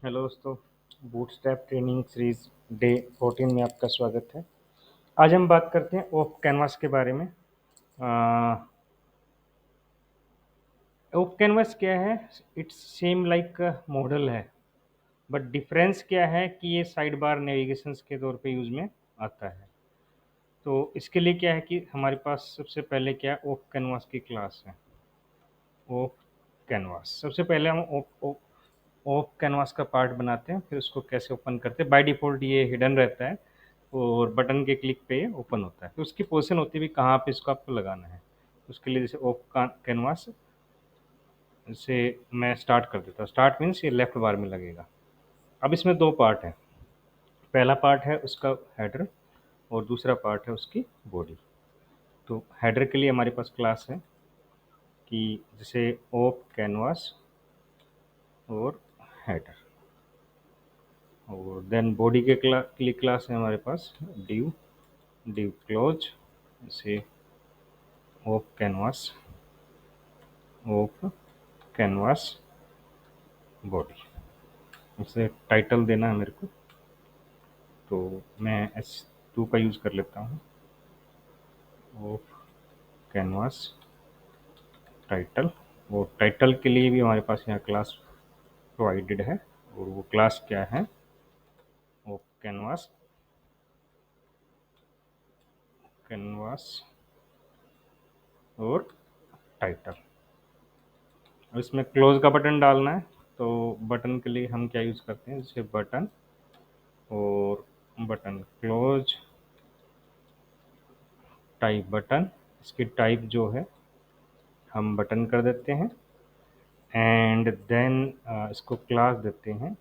Hello दोस्तों। Bootstrap training series day 14 में आपका स्वागत है। आज हम बात करते हैं ओप कैनवास के बारे में। ओप कैनवास क्या है? इट्स सेम लाइक मॉडल है, बट डिफरेंस क्या है कि ये साइड बार नेविगेशंस के तौर पे यूज में आता है। तो इसके लिए क्या है कि हमारे पास सबसे पहले क्या है, ओप कैनवास की क्लास है। ओप कैनवास सबसे पहले हम ओप कैनवास का पार्ट बनाते हैं, फिर उसको कैसे ओपन करते हैं। बाय डिफ़ॉल्ट ये हिडन रहता है और बटन के क्लिक पे ये ओपन होता है। तो उसकी पोजीशन होती है भी कहाँ पे इसको आपको लगाना है। उसके लिए जैसे ओप कैनवास से मैं स्टार्ट कर देता हूँ। स्टार्ट मीन्स ये लेफ्ट बार में लगेगा। अब इसमें दो पार्ट हैं। पहला पार्ट है उसका हेडर और दूसरा पार्ट है उसकी बॉडी। तो हेडर के लिए हमारे पास क्लास है कि जैसे ओप कैनवास और हेडर, और देन बॉडी के लिए क्लास है हमारे पास div क्लोज से ओप कैनवास बॉडी। इसे टाइटल देना है मेरे को, तो मैं S2 का यूज़ कर लेता हूँ। ओप कैनवास टाइटल, और टाइटल के लिए भी हमारे पास यहाँ क्लास प्रोवाइडेड है, और वो क्लास क्या है, ओप कैनवास और टाइटल। अब इसमें क्लोज का बटन डालना है, तो बटन के लिए हम क्या यूज़ करते हैं, जैसे बटन और बटन क्लोज टाइप बटन। इसकी टाइप जो है हम बटन कर देते हैं, एंड देन इसको क्लास देते हैं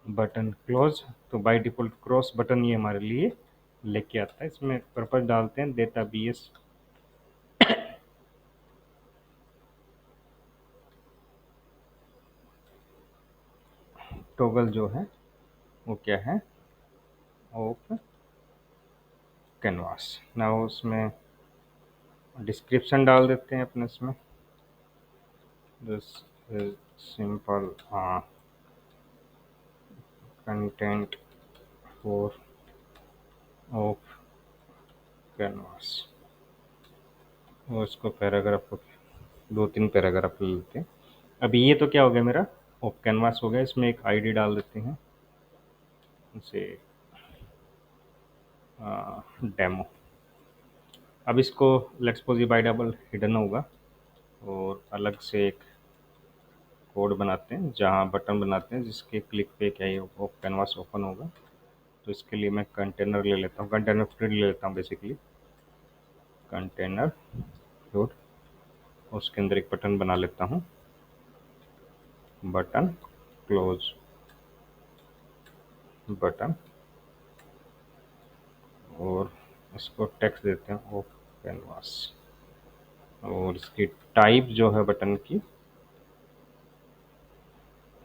बटन क्लोज। तो बाय डिफ़ॉल्ट क्रॉस बटन ये हमारे लिए लेके आता है। इसमें पर्पस डालते हैं डेटा बीएस टॉगल जो है वो क्या है, ओप कैनवास। ना उसमें डिस्क्रिप्शन डाल देते हैं अपने इसमें, this is simple content for op canvas. और इसको पैराग्राफ को 2-3 पैराग्राफ ले लेते हैं। अभी ये तो क्या हो गया, मेरा ओप कैनवास हो गया। इसमें एक आईडी डाल देते हैं, जैसे डेमो। अब इसको लेट्स सपोज ये बाय डबल हिडन होगा, और अलग से एक कोड बनाते हैं जहाँ बटन बनाते हैं जिसके क्लिक पे क्या ये ओप कैनवास ओपन होगा। तो इसके लिए मैं कंटेनर ले लेता हूँ, कंटेनर फ्री ले लेता हूँ बेसिकली, कंटेनर फ्रूट। उसके अंदर एक बटन बना लेता हूँ, बटन क्लोज बटन, और इसको टेक्स्ट देते हैं ओप कैनवास। और इसकी टाइप जो है बटन की,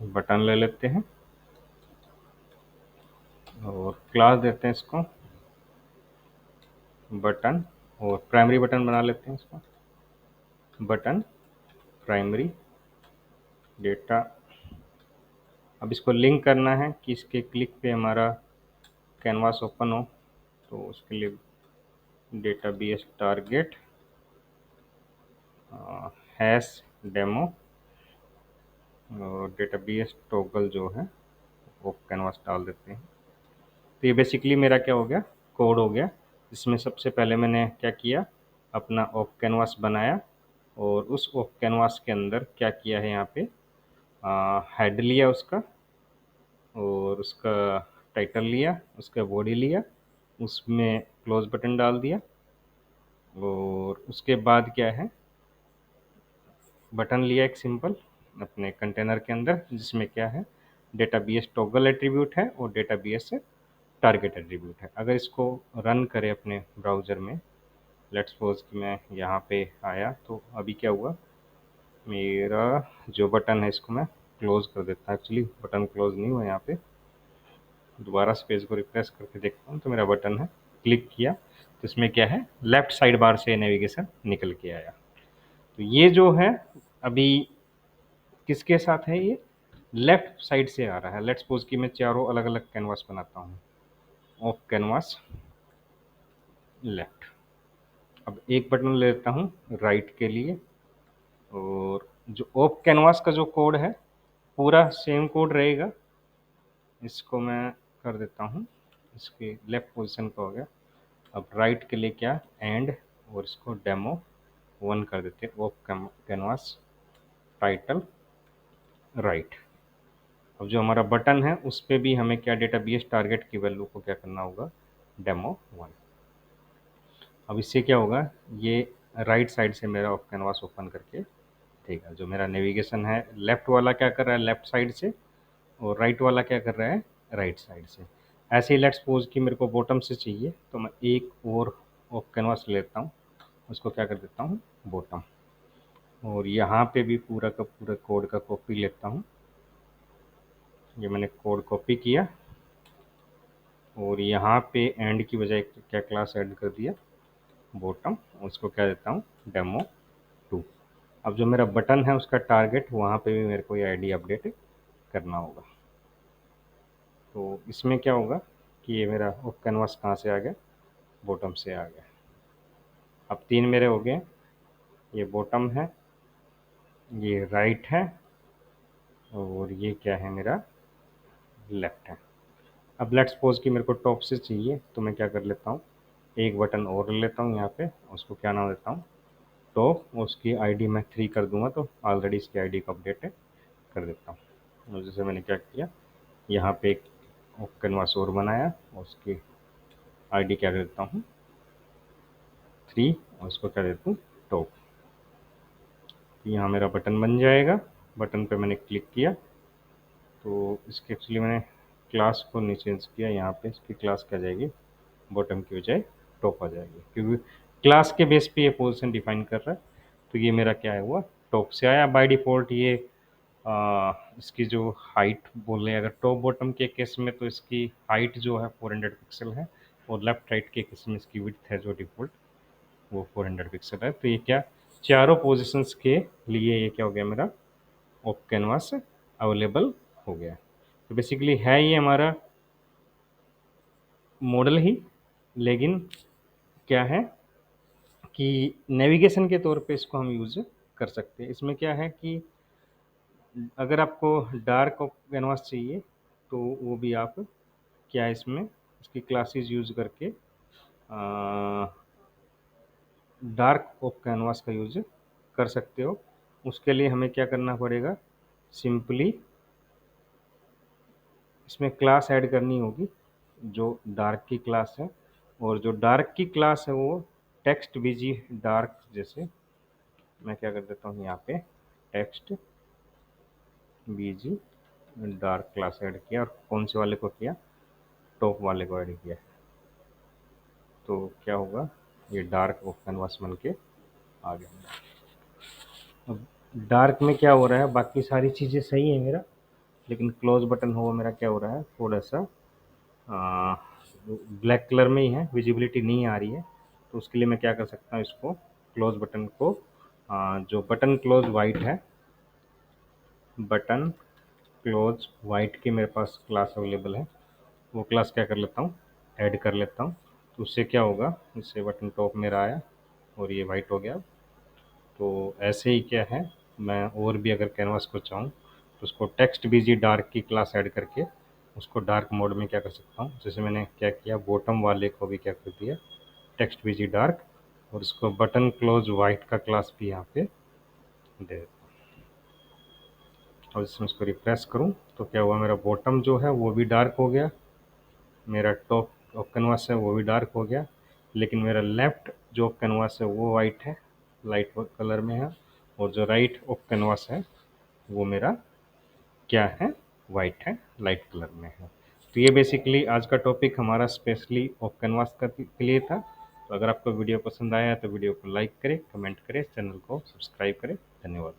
बटन ले लेते हैं, और क्लास देते हैं इसको बटन, और प्राइमरी बटन बना लेते हैं इसको बटन प्राइमरी डेटा। अब इसको लिंक करना है कि इसके क्लिक पे हमारा कैनवास ओपन हो, तो उसके लिए data B S target hash demo, और डेटा बी एस टोगल जो है वो कैनवास डाल देते हैं। तो ये बेसिकली मेरा क्या हो गया, कोड हो गया। इसमें सबसे पहले मैंने क्या किया, अपना ओप कैनवास बनाया, और उस ओप कैनवास के अंदर क्या किया है, यहाँ पे हेड लिया उसका, और उसका टाइटल लिया, उसका बॉडी लिया, उसमें क्लोज बटन डाल दिया, और उसके बाद क्या है, बटन लिया एक सिंपल अपने कंटेनर के अंदर, जिसमें क्या है, data B S toggle attribute है और data B S target attribute है। अगर इसको रन करें अपने ब्राउज़र में, लेट्स सपोज कि मैं यहाँ पे आया, तो अभी क्या हुआ, मेरा जो बटन है इसको मैं क्लोज कर देता हूँ। एक्चुअली बटन क्लोज नहीं हुआ, यहाँ पे दोबारा से पेज को रिफ्रेश करके देखता हूँ तो मेरा बटन है, क्लिक किया तो इसमें क्या है, लेफ्ट साइड बार से नेविगेशन निकल के आया। तो ये जो है अभी किसके साथ है, ये लेफ्ट साइड से आ रहा है। लेट्स सपोज कि मैं चारों अलग अलग कैनवास बनाता हूँ। Of canvas left. अब एक बटन ले लेता हूँ राइट के लिए, और जो ऑफ कैनवास का जो कोड है पूरा सेम कोड रहेगा। इसको मैं कर देता हूँ, इसकी लेफ्ट पोजीशन का हो गया। अब राइट के लिए क्या, एंड, और इसको डेमो 1 कर देते हैं। Of canvas title right. अब जो हमारा बटन है उस पे भी हमें क्या, डेटाबेस टारगेट की वैल्यू को क्या करना होगा, डेमो 1। अब इससे क्या होगा, ये राइट साइड से मेरा ऑफ कैनवास ओपन करके देगा। जो मेरा नेविगेशन है लेफ्ट वाला क्या कर रहा है लेफ्ट साइड से, और राइट वाला क्या कर रहा है राइट साइड से। ऐसे ही लेट्स सपोज कि मेरे को बॉटम से चाहिए, तो मैं एक और ऑफ कैनवास लेता हूँ, उसको क्या कर देता हूँ बॉटम, और यहाँ पे भी पूरा का पूरा कोड का कॉपी लेता हूँ। ये मैंने कोड कॉपी किया, और यहाँ पे एंड की बजाय क्या क्लास ऐड कर दिया बॉटम, उसको क्या देता हूँ डेमो 2। अब जो मेरा बटन है उसका टारगेट, वहाँ पे भी मेरे को ये आईडी अपडेट करना होगा। तो इसमें क्या होगा कि ये मेरा ऑफ कैनवास कहाँ से आ गया, बॉटम से आ गया। अब 3 मेरे हो गए, ये बॉटम है, ये राइट है, और ये क्या है मेरा लेफ्ट है। अब लेट्स सपोज कि मेरे को टॉप से चाहिए, तो मैं क्या कर लेता हूँ, एक बटन और ले लेता हूँ यहाँ पे, उसको क्या नाम देता हूँ टॉप, उसकी आईडी मैं 3 कर दूंगा, तो ऑलरेडी इसकी आईडी को अपडेट कर देता हूँ। और जैसे मैंने क्या किया, यहाँ पे एक कैनवास और बनाया, उसकी आईडी क्या कर देता हूँ 3, और उसको क्या देता हूँ टॉप। यहाँ मेरा बटन बन जाएगा। बटन पे मैंने क्लिक किया, तो इसके एक्चुअली मैंने क्लास को नहीं चेंज किया, यहाँ पे इसकी क्लास क्या जाएगी बॉटम की बजाय टॉप आ जाएगी, क्योंकि क्लास के बेस पे ये पोजीशन डिफाइन कर रहा है। तो ये मेरा क्या है हुआ, टॉप से आया बाय डिफ़ॉल्ट। ये इसकी जो हाइट बोले अगर टॉप बॉटम के केस में, तो इसकी हाइट जो है 400 पिक्सल है, और लेफ्ट राइट के केस में इसकी विड्थ है जो डिफ़ॉल्ट वो 400 पिक्सल है। तो ये क्या, चारों पोजीशंस के लिए ये क्या हो गया मेरा ऑफ कैनवास अवेलेबल हो गया। तो बेसिकली है ये हमारा मॉडल ही, लेकिन क्या है कि नेविगेशन के तौर पे इसको हम यूज़ कर सकते हैं। इसमें क्या है कि अगर आपको डार्क कैनवास चाहिए, तो वो भी आप क्या है इसमें इसकी क्लासेस यूज़ करके डार्क ऑफ कैनवास का यूज़ कर सकते हो। उसके लिए हमें क्या करना पड़ेगा, सिंपली इसमें क्लास ऐड करनी होगी जो डार्क की क्लास है, और जो डार्क की क्लास है वो टेक्स्ट बीजी डार्क। जैसे मैं क्या कर देता हूँ यहाँ पे टेक्स्ट बीजी डार्क क्लास ऐड किया, और कौन से वाले को किया, टॉप वाले को ऐड किया। तो क्या होगा, ये डार्क ऑफ कैनवास बन के आ गया। अब डार्क में क्या हो रहा है, बाकी सारी चीज़ें सही है मेरा, लेकिन क्लोज बटन हो मेरा क्या हो रहा है, थोड़ा सा ब्लैक कलर में ही है, विजिबिलिटी नहीं आ रही है। तो उसके लिए मैं क्या कर सकता हूँ, इसको क्लोज बटन को जो बटन क्लोज वाइट है, बटन क्लोज वाइट की मेरे पास क्लास अवेलेबल है, वो क्लास क्या कर लेता हूँ ऐड कर लेता हूँ। तो उससे क्या होगा, इससे बटन टॉप मेरा आया और ये वाइट हो गया। तो ऐसे ही क्या है, मैं और भी अगर कैनवास को चाहूँ तो उसको टेक्स्ट बीजी डार्क की क्लास ऐड करके उसको डार्क मोड में क्या कर सकता हूँ। जैसे मैंने क्या किया, बॉटम वाले को भी क्या कर दिया टेक्स्ट बीजी डार्क, और उसको बटन क्लोज वाइट का क्लास भी यहाँ पे दे देता हूँ। और इसमें इसको रिफ्रेश करूँ तो क्या हुआ, मेरा बॉटम जो है वो भी डार्क हो गया, मेरा टॉप ऑफ कैनवास है वो भी डार्क हो गया, लेकिन मेरा लेफ्ट जो कैनवास है वो वाइट है, लाइट कलर में है, और जो राइट ऑफ कैनवास है वो मेरा क्या है, वाइट है, लाइट कलर में है। तो ये बेसिकली आज का टॉपिक हमारा स्पेशली ऑफ कैनवास का के लिए था। तो अगर आपको वीडियो पसंद आया तो वीडियो को लाइक करें, कमेंट करें, चैनल को सब्सक्राइब करें। धन्यवाद।